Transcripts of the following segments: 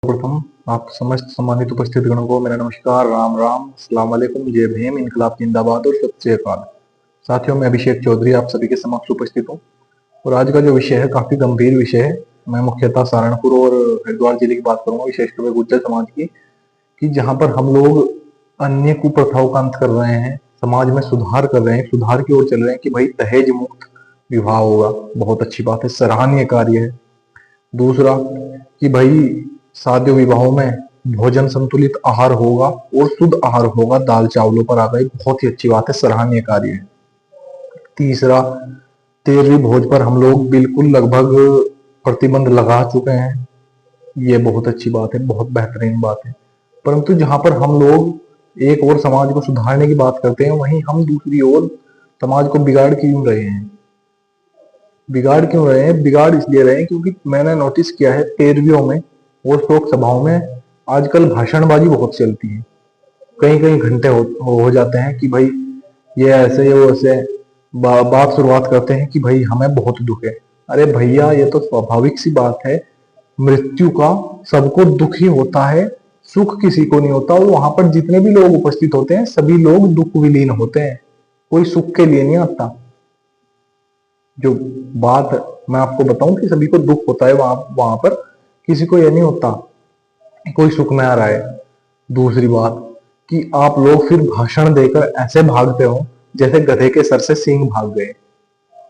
सर्वप्रथम आप समस्त सम्मानित उपस्थित गणों को मेरा नमस्कार, राम राम, अस्सलाम वालेकुम, जय भीम, इनकलाब जिंदाबाद और सत श्री अकाल। साथियों, मैं अभिषेक चौधरी आप सभी के समक्ष उपस्थित हूँ और आज का जो विषय है काफी गंभीर विषय है। मैं मुख्यतः सहारनपुर और हरिद्वार जिले की बात करूंगा, विशेषकर गुर्जर समाज की, कि जहां पर हम लोग अन्य कुप्रथाओं का अंत कर रहे हैं, समाज में सुधार कर रहे हैं, सुधार की ओर चल रहे हैं कि भाई दहेज मुक्त विवाह होगा। बहुत अच्छी बात है, सराहनीय कार्य है। दूसरा कि भाई शादी विवाहों में भोजन संतुलित आहार होगा और शुद्ध आहार होगा, दाल चावलों पर आ गई, बहुत ही अच्छी बात है, सराहनीय कार्य है। तीसरा, तेरहवीं भोज पर हम लोग बिल्कुल लगभग प्रतिबंध लगा चुके हैं, ये बहुत अच्छी बात है, बहुत बेहतरीन बात है। परंतु जहां पर हम लोग एक और समाज को सुधारने की बात करते हैं, वहीं हम दूसरी ओर समाज को बिगाड़ क्यों रहे हैं? बिगाड़ क्यों रहे हैं? बिगाड़ इसलिए रहे हैं क्योंकि मैंने नोटिस किया है तेरहवियों में और शोक सभाओं में आजकल भाषणबाजी बहुत चलती है। कई कई घंटे हो जाते हैं कि भाई ये ऐसे वो ऐसे बात शुरुआत करते हैं कि भाई हमें बहुत दुख है। अरे भैया, ये तो स्वाभाविक सी बात है, मृत्यु का सबको दुख ही होता है, सुख किसी को नहीं होता। और वहां पर जितने भी लोग उपस्थित होते हैं सभी लोग दुख विलीन होते हैं, कोई सुख के लिए नहीं आता। जो बात मैं आपको बताऊं कि सभी को दुख होता है, वहां पर किसी को यह नहीं होता कोई सुख में आ रहा है। दूसरी बात कि आप लोग फिर भाषण देकर ऐसे भागते हो जैसे गधे के सर से सींग भाग गए,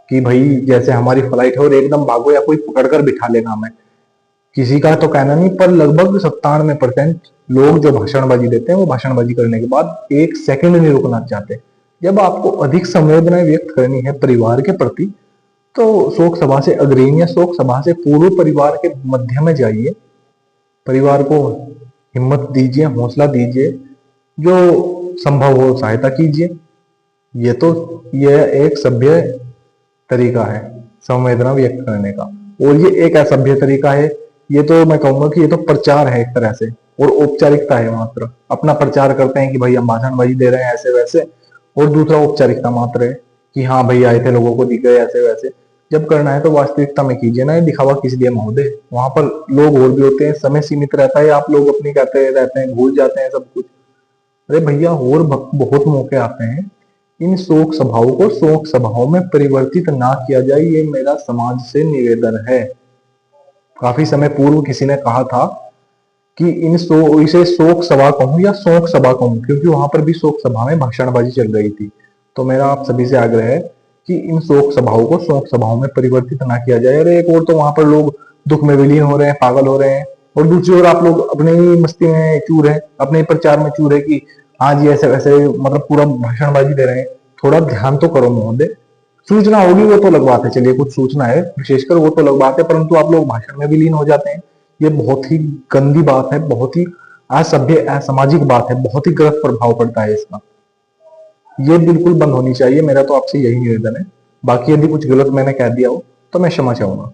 कि भाई जैसे हमारी फ्लाइट है और एकदम भागो या कोई पकड़कर बिठा लेना हमें। किसी का तो कहना नहीं, पर लगभग 97% लोग जो भाषणबाजी देते हैं वो भाषणबाजी करने के बाद एक सेकंड नहीं रुकना चाहते। जब आपको अधिक संवेदनाएं व्यक्त करनी है परिवार के प्रति, तो शोक सभा से अग्रणी या शोक सभा से पूर्व परिवार के मध्य में जाइए, परिवार को हिम्मत दीजिए, हौसला दीजिए, जो संभव हो सहायता कीजिए। यह एक सभ्य तरीका है संवेदना व्यक्त करने का, और ये एक असभ्य तरीका है। ये तो मैं कहूंगा कि ये तो प्रचार है एक तरह से, और औपचारिकता है मात्र। अपना प्रचार करते हैं कि भाई हम भाषणबाजी दे रहे हैं ऐसे वैसे, और दूसरा औपचारिकता मात्र है कि हाँ भाई आए थे, लोगों को दिख गए ऐसे वैसे। जब करना है तो वास्तविकता में कीजिए ना, ये दिखावा किस लिए महोदय? वहां पर लोग और भी होते हैं, समय सीमित रहता है, आप लोग अपनी कहते रहते हैं, भूल जाते हैं सब कुछ। अरे भैया, और बहुत मौके आते हैं। इन शोक सभाओं को शोक सभाओं में परिवर्तित ना किया जाए, ये मेरा समाज से निवेदन है। काफी समय पूर्व किसी ने कहा था कि इसे शोक सभा कहूं या शोक सभा कहूं, क्योंकि वहां पर भी शोक सभा में भाषणबाजी चल रही थी। तो मेरा आप सभी से आग्रह है कि इन शोक सभाओं को शोक सभाओं में परिवर्तित ना किया जाए। अरे एक और तो वहां पर लोग दुख में विलीन हो रहे हैं, पागल हो रहे हैं, और दूसरी ओर आप लोग अपने ही मस्ती में चूर है, अपने प्रचार में चूर है कि हाँ जी ऐसे वैसे, मतलब पूरा भाषणबाजी दे रहे हैं। थोड़ा ध्यान तो करो महोदय। सूचना होगी वो तो अलग बात है, चलिए कुछ सूचना है विशेषकर, वो तो अलग बात है, परंतु आप लोग भाषण में विलीन हो जाते हैं। ये बहुत ही गंदी बात है, बहुत ही असभ्य असामाजिक बात है, बहुत ही गलत प्रभाव पड़ता है इसका। ये बिल्कुल बंद होनी चाहिए, मेरा तो आपसे यही निवेदन है। बाकी यदि कुछ गलत मैंने कह दिया हो तो मैं क्षमा चाहूंगा।